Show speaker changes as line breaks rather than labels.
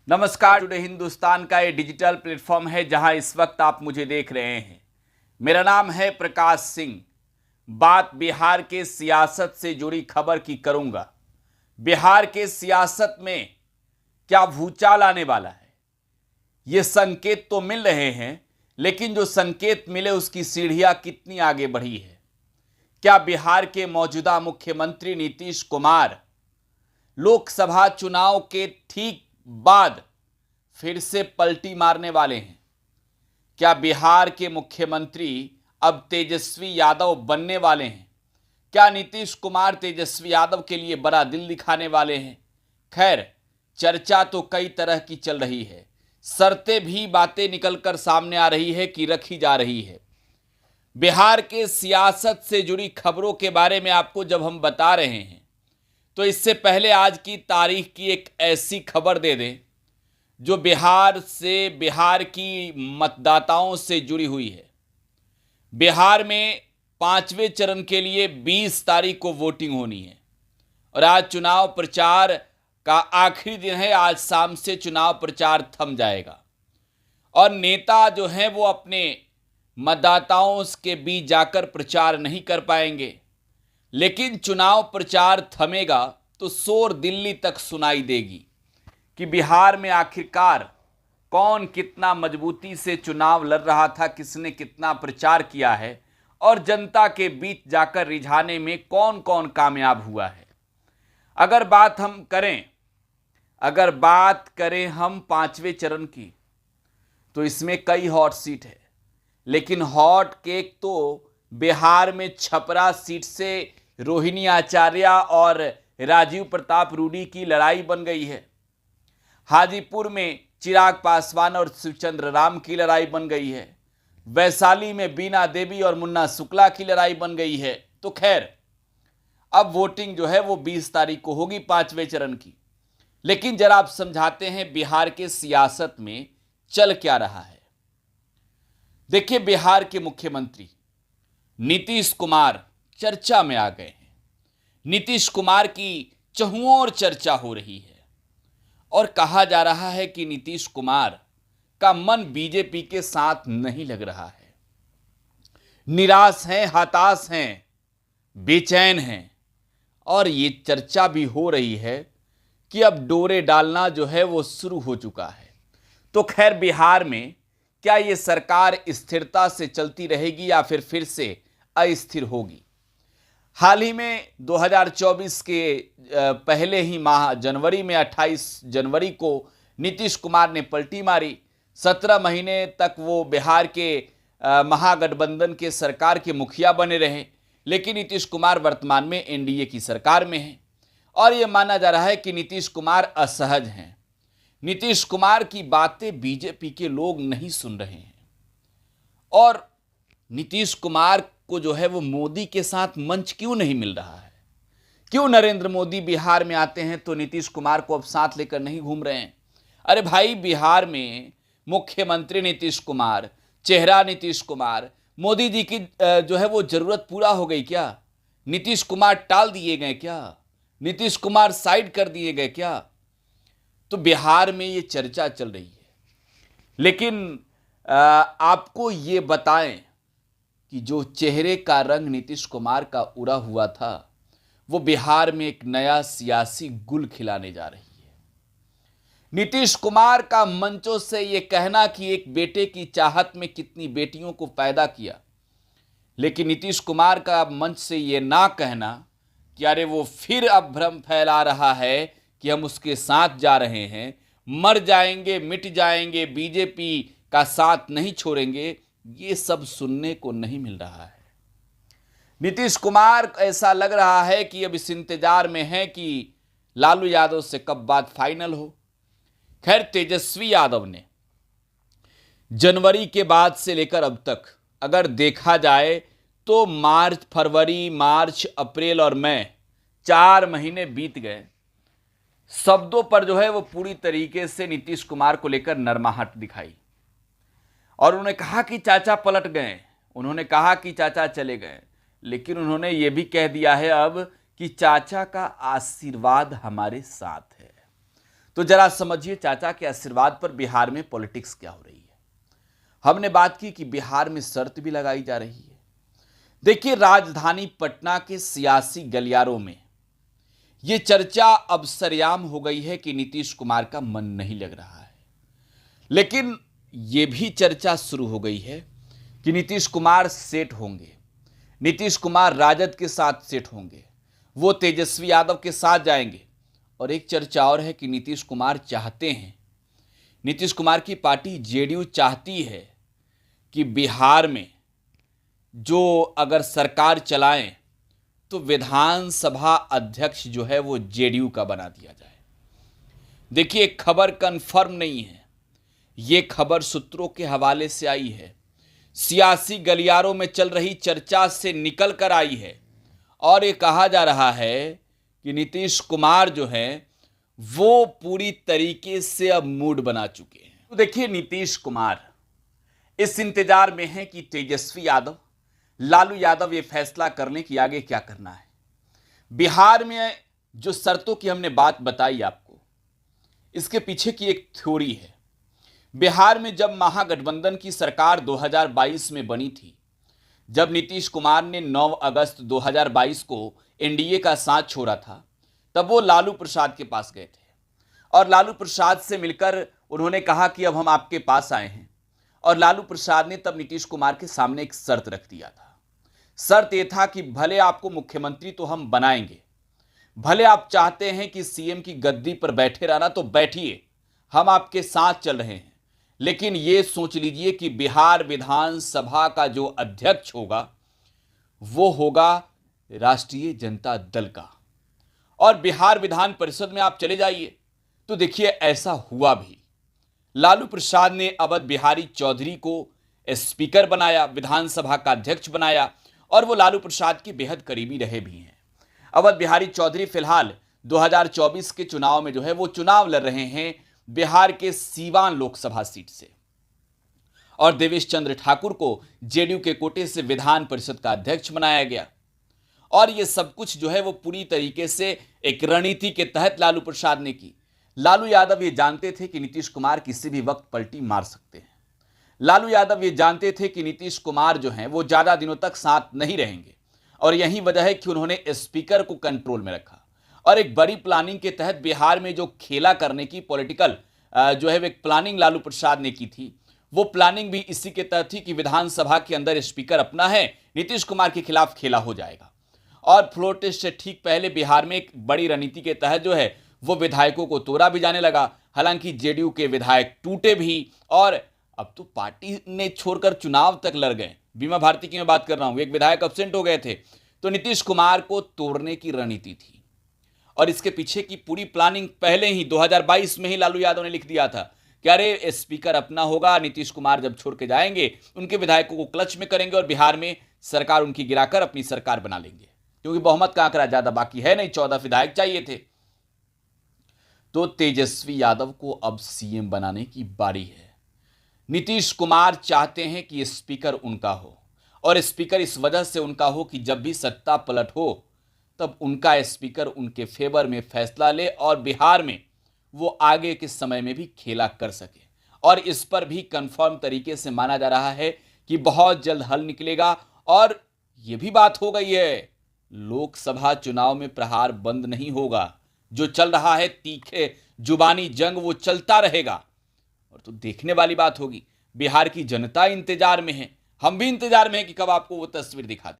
नमस्कार। टुडे हिंदुस्तान का ये डिजिटल प्लेटफॉर्म है जहां इस वक्त आप मुझे देख रहे हैं। मेरा नाम है प्रकाश सिंह। बात बिहार के सियासत से जुड़ी खबर की करूंगा। बिहार के सियासत में क्या भूचाल आने वाला है, ये संकेत तो मिल रहे हैं, लेकिन जो संकेत मिले उसकी सीढ़ियां कितनी आगे बढ़ी है। क्या बिहार के मौजूदा मुख्यमंत्री नीतीश कुमार लोकसभा चुनाव के ठीक बाद फिर से पलटी मारने वाले हैं? क्या बिहार के मुख्यमंत्री अब तेजस्वी यादव बनने वाले हैं? क्या नीतीश कुमार तेजस्वी यादव के लिए बड़ा दिल दिखाने वाले हैं? खैर, चर्चा तो कई तरह की चल रही है, शर्तें भी बातें निकलकर सामने आ रही है कि रखी जा रही है। बिहार के सियासत से जुड़ी खबरों के बारे में आपको जब हम बता रहे हैं तो इससे पहले आज की तारीख की एक ऐसी खबर दे दें जो बिहार की मतदाताओं से जुड़ी हुई है। बिहार में 5वें चरण के लिए 20 तारीख को वोटिंग होनी है और आज चुनाव प्रचार का आखिरी दिन है। आज शाम से चुनाव प्रचार थम जाएगा और नेता जो हैं वो अपने मतदाताओं के बीच जाकर प्रचार नहीं कर पाएंगे। लेकिन चुनाव प्रचार थमेगा तो शोर दिल्ली तक सुनाई देगी कि बिहार में आखिरकार कौन कितना मजबूती से चुनाव लड़ रहा था, किसने कितना प्रचार किया है और जनता के बीच जाकर रिझाने में कौन कौन कामयाब हुआ है। अगर बात करें हम 5वें चरण की तो इसमें कई हॉट सीट है, लेकिन हॉट केक तो बिहार में छपरा सीट से रोहिणी आचार्य और राजीव प्रताप रूडी की लड़ाई बन गई है। हाजीपुर में चिराग पासवान और शिवचंद्र राम की लड़ाई बन गई है। वैशाली में बीना देवी और मुन्ना शुक्ला की लड़ाई बन गई है। तो खैर, अब वोटिंग जो है वो 20 तारीख को होगी 5वें चरण की। लेकिन जरा आप समझाते हैं बिहार के सियासत में चल क्या रहा है। देखिए, बिहार के मुख्यमंत्री नीतीश कुमार चर्चा में आ गए हैं। नीतीश कुमार की चहुओर चर्चा हो रही है और कहा जा रहा है कि नीतीश कुमार का मन बीजेपी के साथ नहीं लग रहा है। निराश हैं, हताश हैं, बेचैन हैं और ये चर्चा भी हो रही है कि अब डोरे डालना जो है वो शुरू हो चुका है। तो खैर, बिहार में क्या ये सरकार स्थिरता से चलती रहेगी या फिर से अस्थिर होगी? हाल ही में 2024 के पहले ही माह जनवरी में 28 जनवरी को नीतीश कुमार ने पलटी मारी। 17 महीने तक वो बिहार के महागठबंधन के सरकार के मुखिया बने रहे, लेकिन नीतीश कुमार वर्तमान में एनडीए की सरकार में हैं और ये माना जा रहा है कि नीतीश कुमार असहज हैं। नीतीश कुमार की बातें बीजेपी के लोग नहीं सुन रहे हैं और नीतीश कुमार को जो है वो मोदी के साथ मंच क्यों नहीं मिल रहा है? क्यों नरेंद्र मोदी बिहार में आते हैं तो नीतीश कुमार को अब साथ लेकर नहीं घूम रहे हैं? अरे भाई, बिहार में मुख्यमंत्री नीतीश कुमार, चेहरा नीतीश कुमार, मोदी जी की जो है वो जरूरत पूरा हो गई क्या? नीतीश कुमार टाल दिए गए क्या? नीतीश कुमार साइड कर दिए गए क्या? तो बिहार में ये चर्चा चल रही है। लेकिन आपको ये बताएं कि जो चेहरे का रंग नीतीश कुमार का उड़ा हुआ था वो बिहार में एक नया सियासी गुल खिलाने जा रही है। नीतीश कुमार का मंचों से ये कहना कि एक बेटे की चाहत में कितनी बेटियों को पैदा किया, लेकिन नीतीश कुमार का मंच से ये ना कहना कि अरे वो फिर अब भ्रम फैला रहा है कि हम उसके साथ जा रहे हैं, मर जाएंगे, मिट जाएंगे, बीजेपी का साथ नहीं छोड़ेंगे, ये सब सुनने को नहीं मिल रहा है। नीतीश कुमार ऐसा लग रहा है कि अब इस इंतजार में है कि लालू यादव से कब बात फाइनल हो। खैर, तेजस्वी यादव ने जनवरी के बाद से लेकर अब तक अगर देखा जाए तो मार्च, अप्रैल और मई 4 महीने बीत गए। शब्दों पर जो है वो पूरी तरीके से नीतीश कुमार को लेकर नरमाहट दिखाई और उन्होंने कहा कि चाचा पलट गए, उन्होंने कहा कि चाचा चले गए, लेकिन उन्होंने ये भी कह दिया है अब कि चाचा का आशीर्वाद हमारे साथ है। तो जरा समझिए चाचा के आशीर्वाद पर बिहार में पॉलिटिक्स क्या हो रही है। हमने बात की कि बिहार में शर्त भी लगाई जा रही है। देखिए, राजधानी पटना के सियासी गलियारों में यह चर्चा अब सरेआम हो गई है कि नीतीश कुमार का मन नहीं लग रहा है, लेकिन यह भी चर्चा शुरू हो गई है कि नीतीश कुमार सेट होंगे, नीतीश कुमार राजद के साथ सेट होंगे, वो तेजस्वी यादव के साथ जाएंगे। और एक चर्चा और है कि नीतीश कुमार चाहते हैं, नीतीश कुमार की पार्टी जेडीयू चाहती है कि बिहार में जो अगर सरकार चलाएं तो विधानसभा अध्यक्ष जो है वो जेडीयू का बना दिया जाए। देखिए, खबर कंफर्म नहीं है, ये खबर सूत्रों के हवाले से आई है, सियासी गलियारों में चल रही चर्चा से निकल कर आई है। और ये कहा जा रहा है कि नीतीश कुमार जो हैं वो पूरी तरीके से अब मूड बना चुके हैं। तो देखिए, नीतीश कुमार इस इंतजार में हैं कि तेजस्वी यादव, लालू यादव ये फैसला कर लें कि आगे क्या करना है। बिहार में जो शर्तों की हमने बात बताई आपको, इसके पीछे की एक थ्योरी है। बिहार में जब महागठबंधन की सरकार 2022 में बनी थी, जब नीतीश कुमार ने 9 अगस्त 2022 को एनडीए का साथ छोड़ा था, तब वो लालू प्रसाद के पास गए थे और लालू प्रसाद से मिलकर उन्होंने कहा कि अब हम आपके पास आए हैं। और लालू प्रसाद ने तब नीतीश कुमार के सामने एक शर्त रख दिया था। शर्त यह था कि भले आपको मुख्यमंत्री तो हम बनाएंगे, भले आप चाहते हैं कि सीएम की गद्दी पर बैठे रहना तो बैठिए, हम आपके साथ चल रहे हैं, लेकिन यह सोच लीजिए कि बिहार विधानसभा का जो अध्यक्ष होगा वो होगा राष्ट्रीय जनता दल का, और बिहार विधान परिषद में आप चले जाइए। तो देखिए, ऐसा हुआ भी। लालू प्रसाद ने अवध बिहारी चौधरी को स्पीकर बनाया, विधानसभा का अध्यक्ष बनाया, और वो लालू प्रसाद के बेहद करीबी रहे भी हैं। अवध बिहारी चौधरी फिलहाल 2024 के चुनाव में जो है वो चुनाव लड़ रहे हैं बिहार के सीवान लोकसभा सीट से, और देवेश चंद्र ठाकुर को जेडीयू के कोटे से विधान परिषद का अध्यक्ष बनाया गया। और ये सब कुछ जो है वो पूरी तरीके से एक रणनीति के तहत लालू प्रसाद ने की। लालू यादव ये जानते थे कि नीतीश कुमार किसी भी वक्त पलटी मार सकते हैं। लालू यादव ये जानते थे कि नीतीश कुमार जो हैं वो ज्यादा दिनों तक साथ नहीं रहेंगे, और यही वजह है कि उन्होंने स्पीकर को कंट्रोल में रखा। और एक बड़ी प्लानिंग के तहत बिहार में जो खेला करने की पॉलिटिकल जो है एक प्लानिंग लालू प्रसाद ने की थी, वो प्लानिंग भी इसी के तहत थी कि विधानसभा के अंदर स्पीकर अपना है, नीतीश कुमार के खिलाफ खेला हो जाएगा। और फ्लोर टेस्ट से ठीक पहले बिहार में एक बड़ी रणनीति के तहत जो है वो विधायकों को तोड़ा भी जाने लगा। हालांकि जेडीयू के विधायक टूटे भी, और अब तो पार्टी ने छोड़कर चुनाव तक लड़ गए। बीमा भारती की मैं बात कर रहा हूं, एक विधायक एब्सेंट हो गए थे। तो नीतीश कुमार को तोड़ने की रणनीति थी, और इसके पीछे की पूरी प्लानिंग पहले ही 2022 में ही लालू यादव ने लिख दिया था कि अरे स्पीकर अपना होगा, नीतीश कुमार जब छोड़ के जाएंगे उनके विधायकों को क्लच में करेंगे और बिहार में सरकार उनकी गिराकर अपनी सरकार बना लेंगे, क्योंकि बहुमत का आंकड़ा ज्यादा बाकी है नहीं, 14 विधायक चाहिए थे। तो तेजस्वी यादव को अब सीएम बनाने की बारी है। नीतीश कुमार चाहते हैं कि स्पीकर उनका हो, और स्पीकर इस वजह से उनका हो कि जब भी सत्ता पलट हो तब उनका स्पीकर उनके फेवर में फैसला ले और बिहार में वो आगे के समय में भी खेला कर सके। और इस पर भी कंफर्म तरीके से माना जा रहा है कि बहुत जल्द हल निकलेगा। और यह भी बात हो गई है, लोकसभा चुनाव में प्रहार बंद नहीं होगा, जो चल रहा है तीखे जुबानी जंग वो चलता रहेगा। और तो देखने वाली बात होगी, बिहार की जनता इंतजार में है, हम भी इंतजार में हैं कि कब आपको वो तस्वीर दिखा दें।